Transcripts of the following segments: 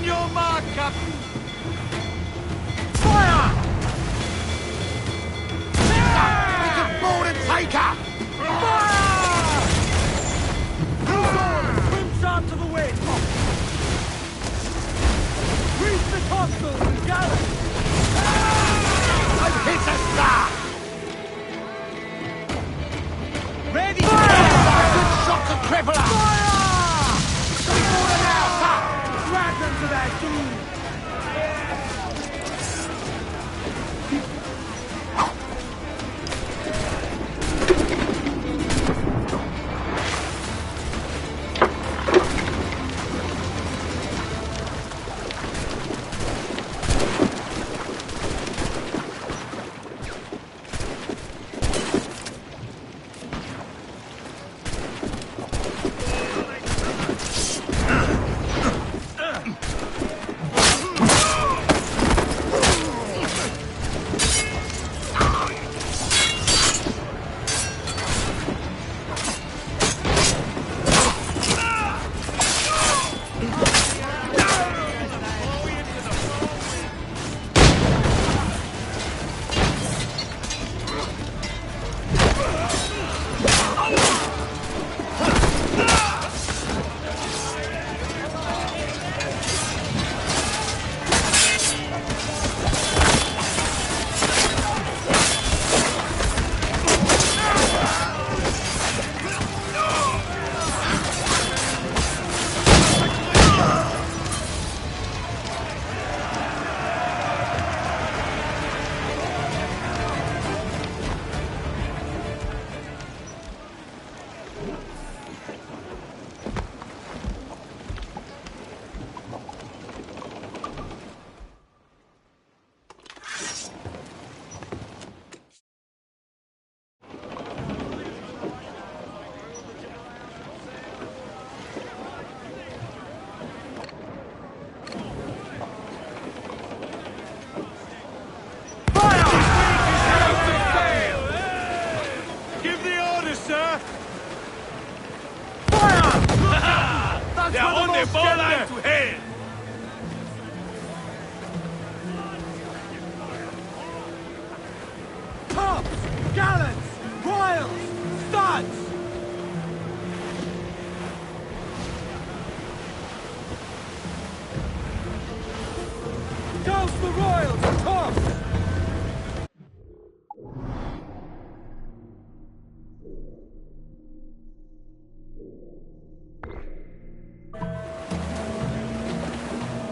On your mark, Captain! Fire! We can board and take her! Fire! Blue swim sharp to the wind! Reach the topsails and gallants! And hit a star! Ready! Fire! Good shot to cripple her! Fire! Board her now, sir! Drag them to their doom!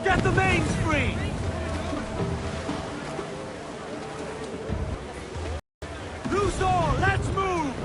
Get the mains free! Loose all, let's move!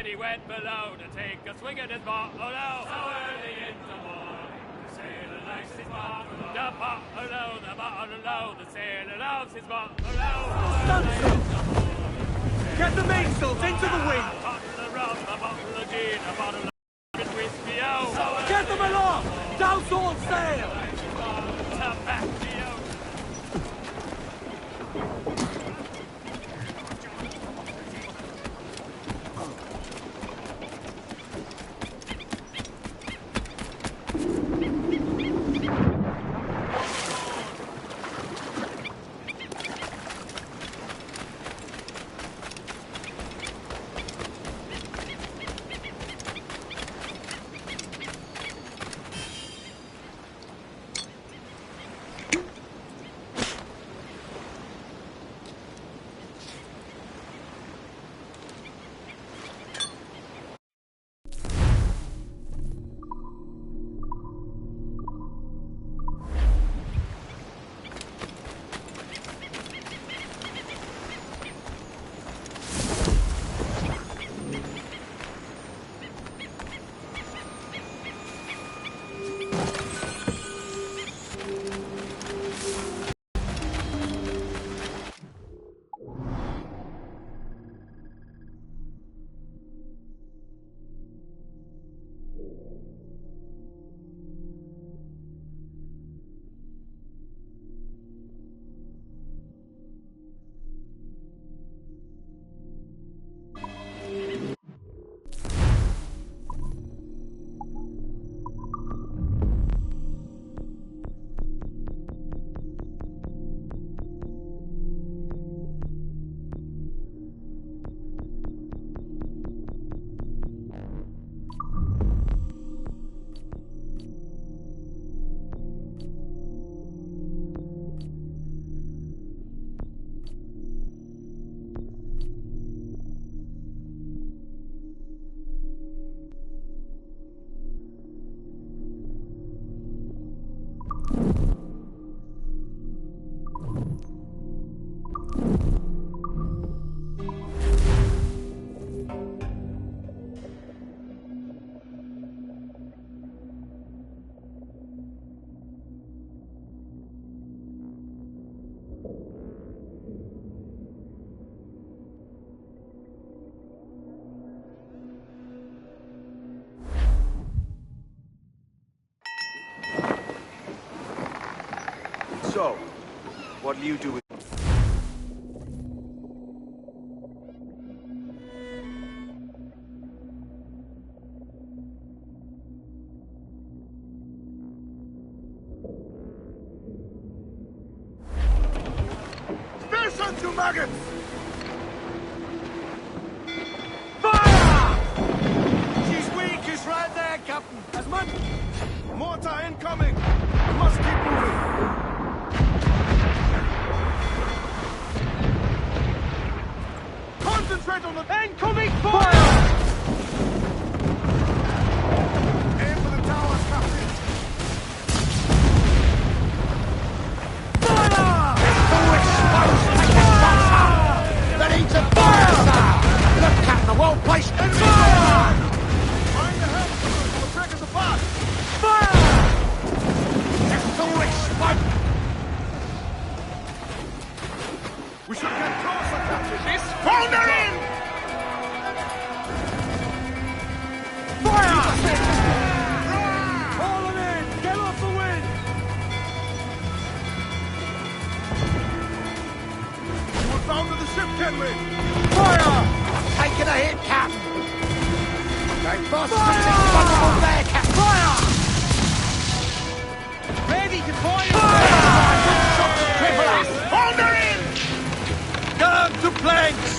He went below to take a swing at his bottle. So early in the morning, the sailor likes his bottle. The bottle, the sailor loves his bottle. Get the mainsails into the wind! A bottle of rum, a bottle of gin, a bottle of whiskey, oh. Get them aloft! Douse all sail! To back the ocean. So, what'll you do with... Station to maggots! Fire! She's weak, he's right there, Captain. As much... Mortar incoming! We must keep moving. Concentrate on the... Incoming fire! Aim for the towers, Captain. That ain't a fire, sir! Look, Captain, the whole place and fire! Find the help, we'll take us apart! Fire! That's the explode! We should get closer, Captain! This founder in! Fire! Haul them in! Get off the wind! We're bound to the ship, Kenley! Fire! Taking a hit, Captain! They must be vulnerable there, Captain! Fire! Ready to fire! Fire! Good shot to cripple us! Founder in! Gun to planks!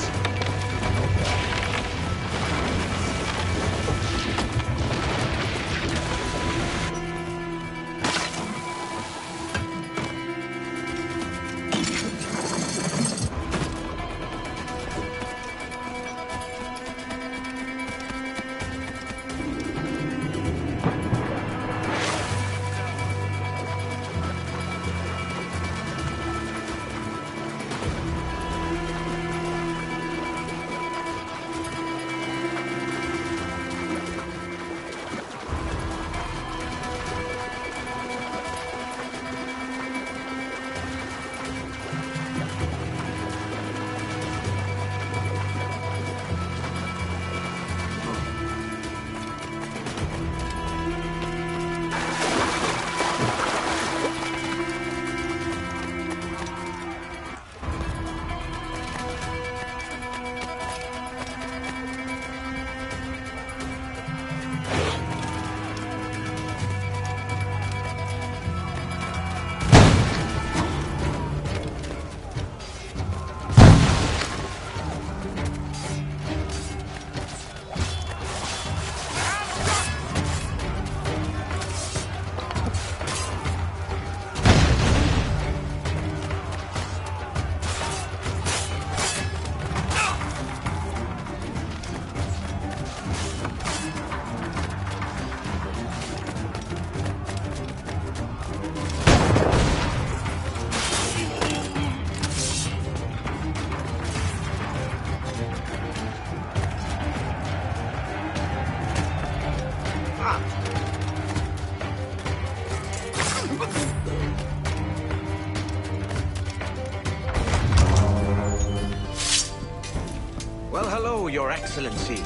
Well, hello, Your Excellency.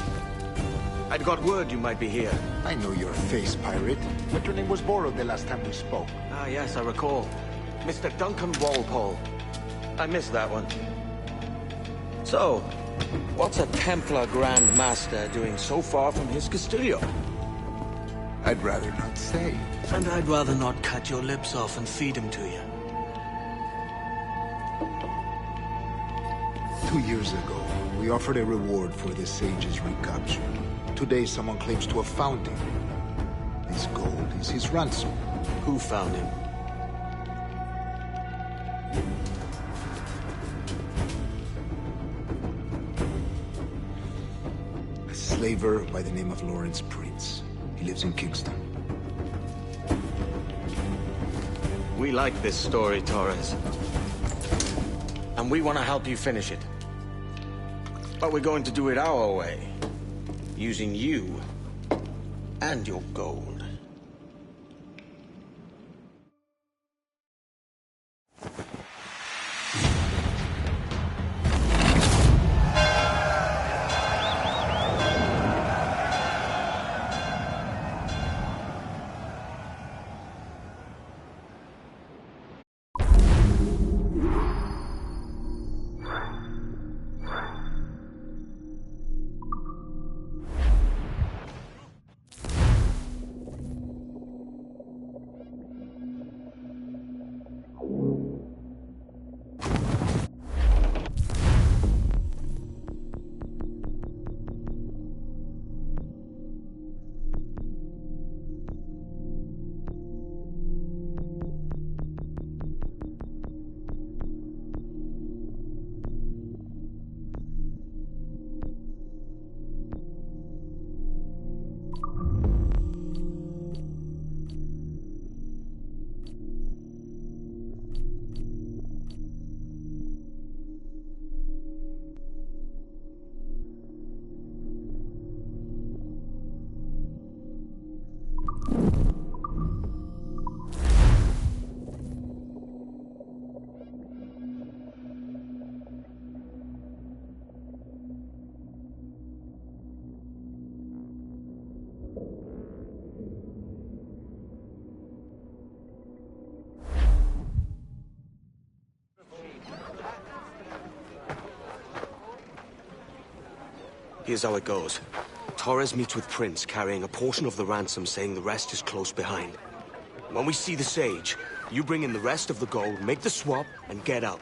I'd got word you might be here. I know your face, pirate, but your name was borrowed the last time we spoke. Ah, yes, I recall. Mr. Duncan Walpole. I missed that one. So, what's a Templar Grand Master doing so far from his Castillo? I'd rather not say. And I'd rather not cut your lips off and feed him to you. 2 years ago, we offered a reward for the sage's recapture. Today, someone claims to have found him. This gold is his ransom. Who found him? A slaver by the name of Lawrence Prince. He lives in Kingston. We like this story, Torres. And we want to help you finish it. But we're going to do it our way. Using you and your gold. Here's how it goes. Torres meets with Prince, carrying a portion of the ransom, saying the rest is close behind. When we see the Sage, you bring in the rest of the gold, make the swap, and get out.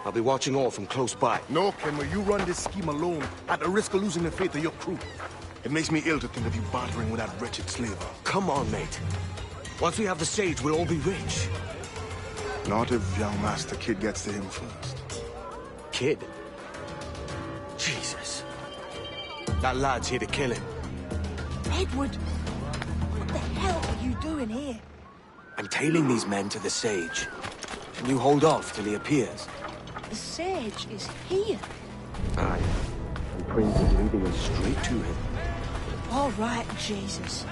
I'll be watching all from close by. No, Kenway, you run this scheme alone, at the risk of losing the faith of your crew. It makes me ill to think of you bartering with that wretched slaver. Come on, mate. Once we have the Sage, we'll all be rich. Not if young Master Kid gets to him first. Kid? Jesus. That lad's here to kill him. Edward, what the hell are you doing here? I'm tailing these men to the Sage. Can you hold off till he appears? The Sage is here. Aye. And Prince is leading us straight to him. All right, Jesus.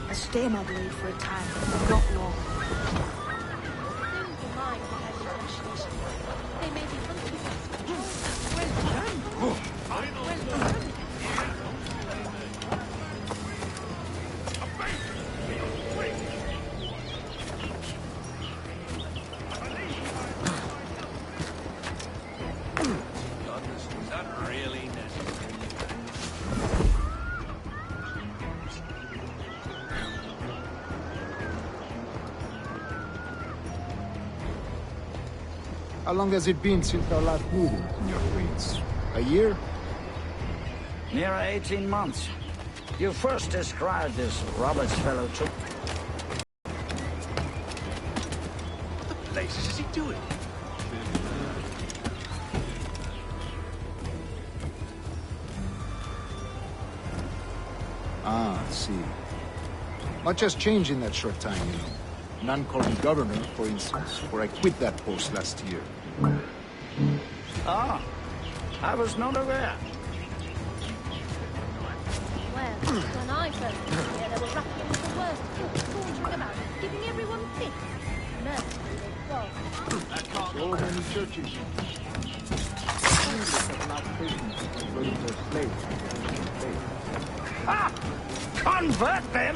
I'll stay, my blade, for a time, but not long. They may be hunting us. Well done. Well done. Was that really necessary? How long has it been since our last meeting, Senor Prince? A year? Near 18 months. You first described this Roberts fellow to... What the blazes is he doing? Ah, I see. Much has changed in that short time, you know. None called me governor, for instance, for I quit that post last year. Ah, I was not aware. Well, when I first got here, there were ruffians the worst folks sauntering about, giving everyone fits. Mercifully, they've gone. So many churches. English have not taken to converting their slaves to the Christian faith. Ah! Convert them?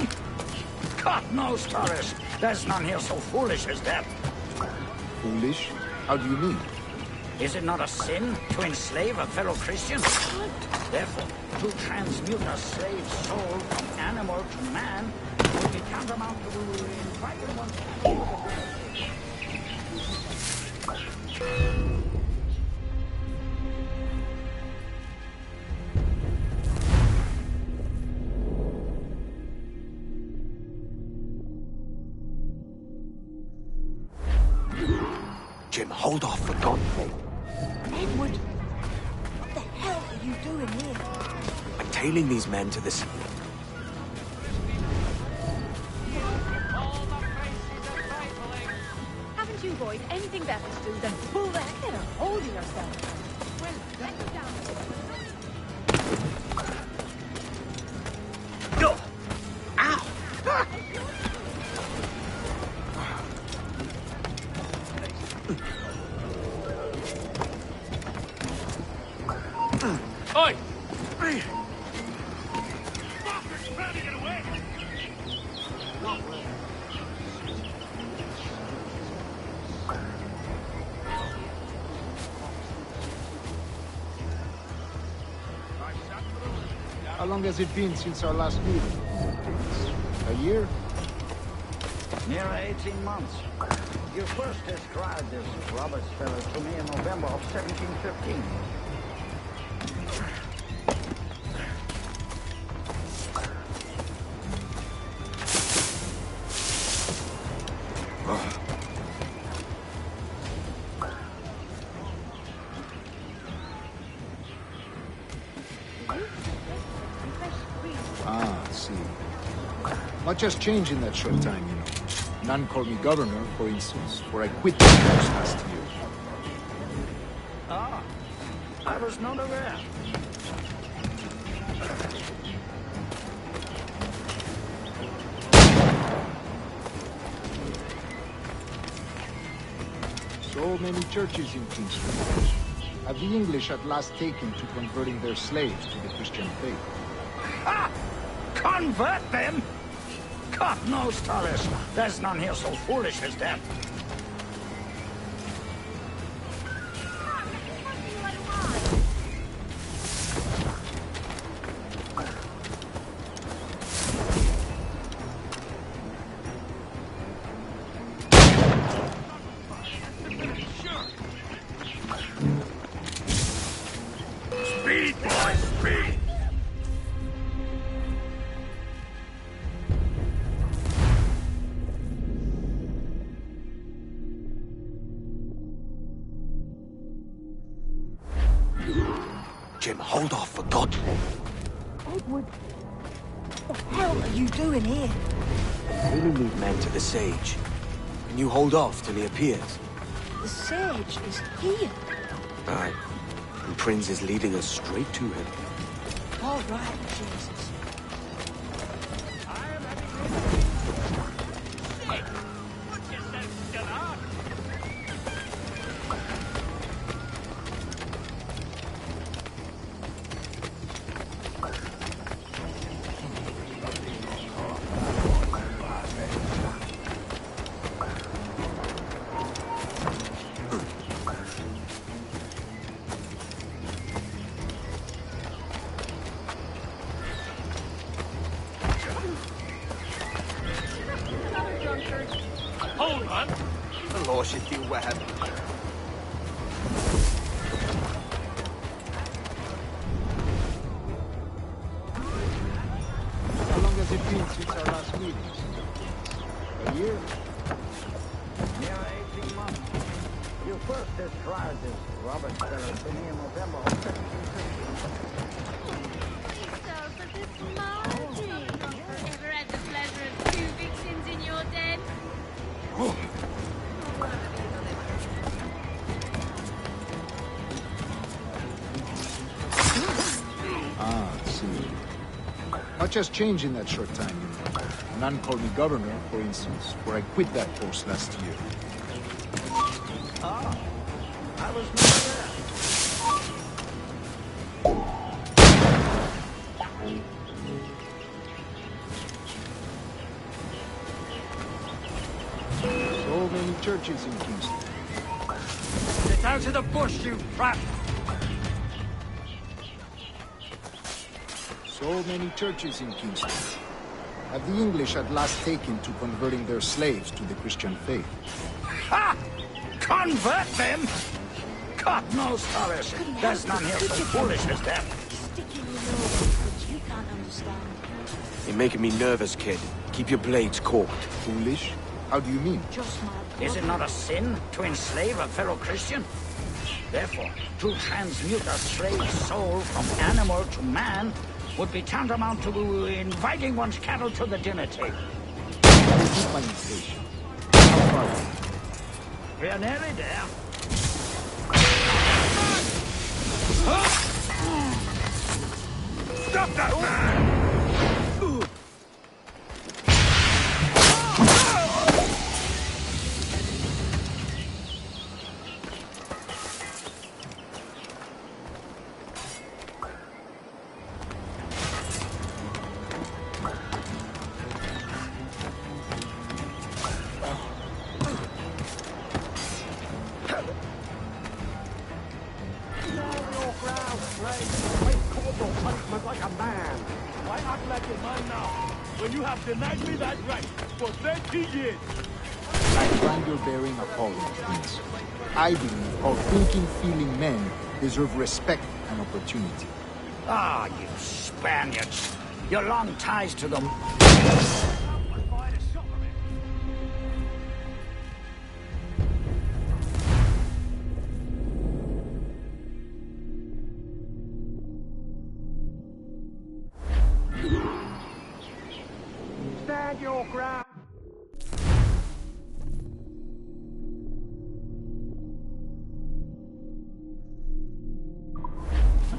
God knows, Torres. There's none here so foolish as that. Foolish? How do you mean? Is it not a sin to enslave a fellow Christian? Therefore, to transmute a slave's soul from animal to man would be tantamount to inviting one's animal to Jim, hold off for God's sake. Edward, what the hell are you doing here? I'm tailing these men to the... Haven't you boys anything better to do than pull the head of holding yourselves? Well, let me down. Go! Ow! Oi! How long has it been since our last meeting, Senor Prince? A year? Near 18 months. You first described this Roberts fellow to me in November of 1715. Ah, I see. Much has changed in that short time, you know. None called me governor, for instance, for I quit that post last year. Ah, I was not aware. So many churches in Kingston. Have the English at last taken to converting their slaves to the Christian faith? Ah! Convert them? God knows, Torres. There's none here so foolish as that. him. Hold off, for God's sake. Edward, what the hell are you doing here? We will lead men to the Sage. And you hold off till he appears. The Sage is here. Aye. And Prince is leading us straight to him. All right, Jesus. Put yourself together. Hold on. The Lord should do well. How long has it been since our last meeting? A year? Near 18 months. You first described as Robert Serafini in November of 1760. So, but this Margie. Ever had the pleasure of 2 victims in your den? Ah, I see. Much has changed in that short time, you know. None called me governor, for instance, where I quit that post last year. I was never there. So many churches in Kingston. Get out of the bush, you brat! So many churches in Kingston. Have the English at last taken to converting their slaves to the Christian faith? Ha! Convert them? God knows, Torres. There's none here so foolish as them. Stick in your nose, which you can't understand. You're making me nervous, kid. Keep your blades corked. Foolish? How do you mean? Just my Is it not a sin to enslave a fellow Christian? Therefore, to transmute a slave soul from animal to man would be tantamount to inviting one's cattle to the dinner table. Repeat my invitation. How far are we? We're nearly there. Stop that man! Why act like a man now, when you have denied me that right for 30 years? I find your bearing appalling, Prince. I believe our thinking, feeling men deserve respect and opportunity. Ah, you Spaniards. Your long ties to them. Stand your ground!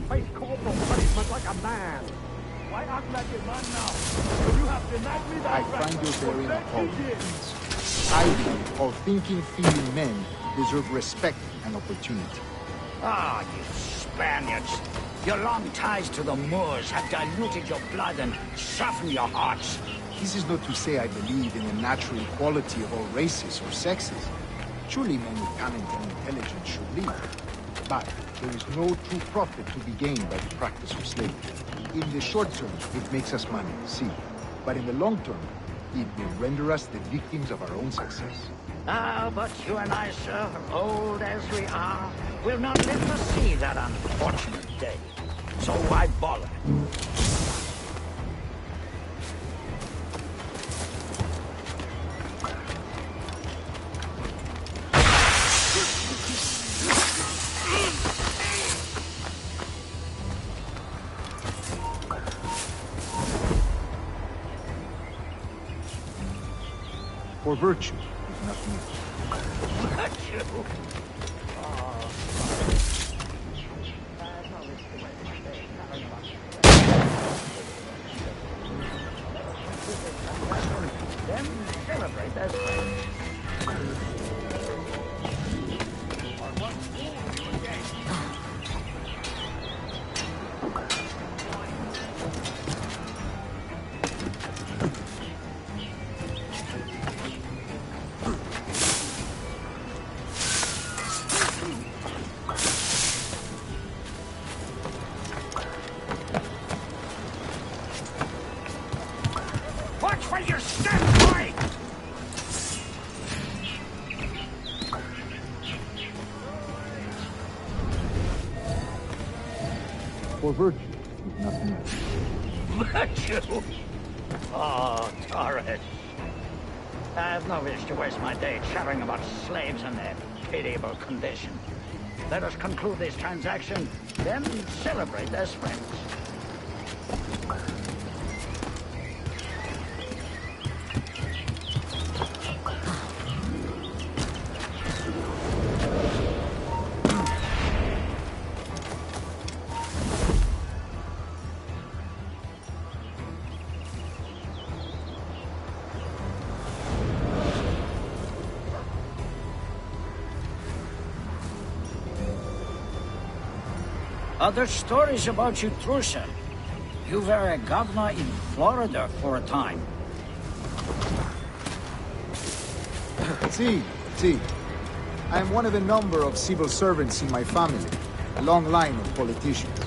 Face corporal punishment like a man! Why act like a man now, when you have denied me that I right find your for bearing 30 appalling, years? Prince. I believe our thinking, feeling men deserve respect and opportunity. Ah, you Spaniards. Your long ties to the Moors have diluted your blood and softened your hearts. This is not to say I believe in the natural equality of all races or sexes. Surely men with talent and intelligence should lead. But there is no true profit to be gained by the practice of slavery. In the short term, it makes us money, see. But in the long term, it will render us the victims of our own success. Ah, but you and I, sir, old as we are, will not live to see that unfortunate day. So why bother? For virtue is nothing else. Virtue? Then celebrate as friends. Watch where you step, boy! For virtue is nothing else. Virtue? Oh, Torres. I have no wish to waste my day chattering about slaves and their pitiable condition. Let us conclude this transaction, then celebrate as friends. Other stories about you, Trusa. You were a governor in Florida for a time. See. I am one of a number of civil servants in my family. A long line of politicians.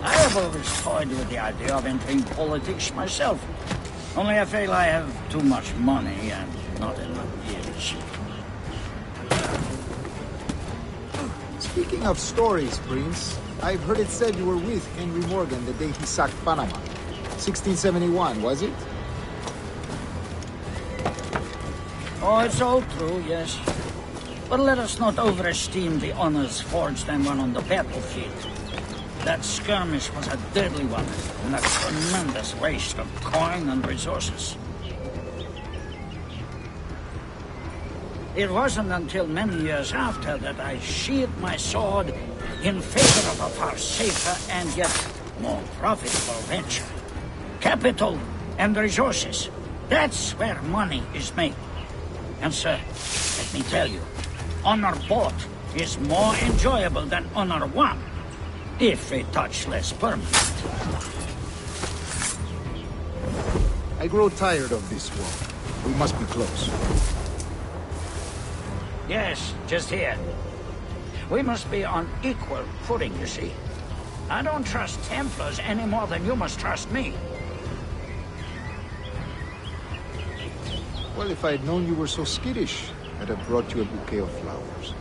I have always toyed with the idea of entering politics myself. Only I feel I have too much money and not enough years. Speaking of stories, Prince, I've heard it said you were with Henry Morgan the day he sacked Panama. 1671, was it? Oh, it's all true, yes. But let us not overesteem the honors forged and won on the battlefield. That skirmish was a deadly one, and a tremendous waste of coin and resources. It wasn't until many years after that I sheathed my sword in favor of a far safer and yet more profitable venture. Capital and resources. That's where money is made. And sir, let me tell you, honor bought is more enjoyable than honor won, if a touch less permanent. I grow tired of this war. We must be close. Yes, just here. We must be on equal footing, you see. I don't trust Templars any more than you must trust me. Well, if I had known you were so skittish, I'd have brought you a bouquet of flowers.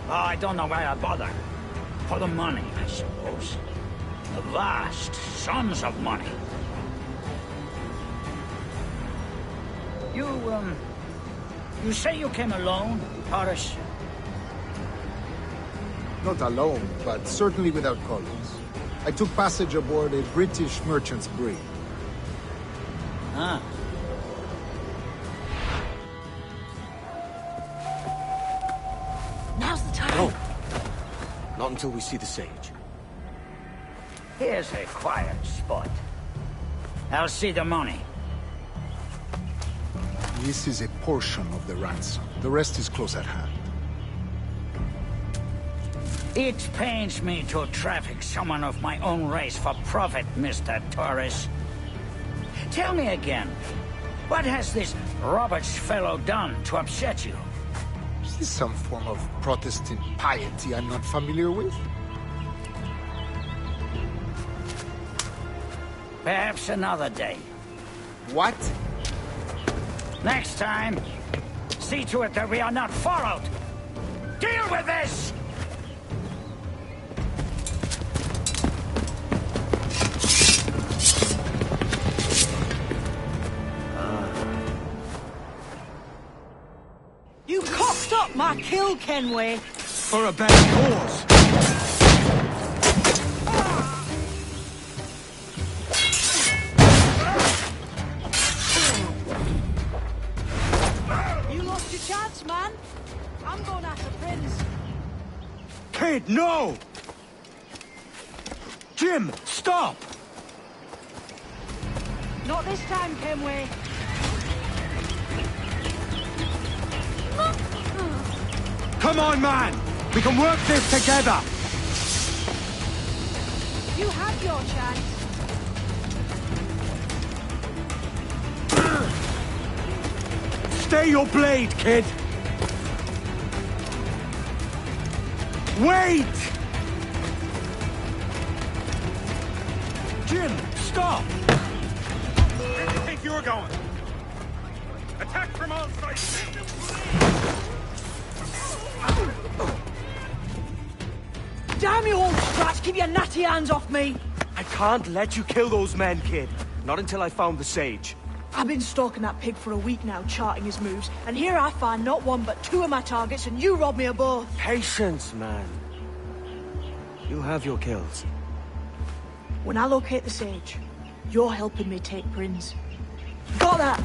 Oh, I don't know why I bother. For the money, I suppose. The vast sums of money. You say you came alone, Horace? Not alone, but certainly without colleagues. I took passage aboard a British merchant's brig. Ah. Now's the time. No. Not until we see the sage. Here's a quiet spot. I'll see the money. This is a portion of the ransom. The rest is close at hand. It pains me to traffic someone of my own race for profit, Mr. Torres. Tell me again, what has this Roberts fellow done to upset you? Is this some form of Protestant piety I'm not familiar with? Perhaps another day. What? Next time, see to it that we are not followed. Deal with this! You cocked up my kill, Kenway. For a bad cause. Kid, no! Jim, stop! Not this time, Kenway. Come on, man! We can work this together! You had your chance. Stay your blade, kid! Wait! Jim, stop! Where do you think you were going? Attack from all sides! Damn you old scratch, keep your natty hands off me! I can't let you kill those men, kid. Not until I found the sage. I've been stalking that pig for a week now, charting his moves, and here I find not one but two of my targets, and you robbed me of both. Patience, man. You have your kills. When I locate the sage, you're helping me take Prince. Got that?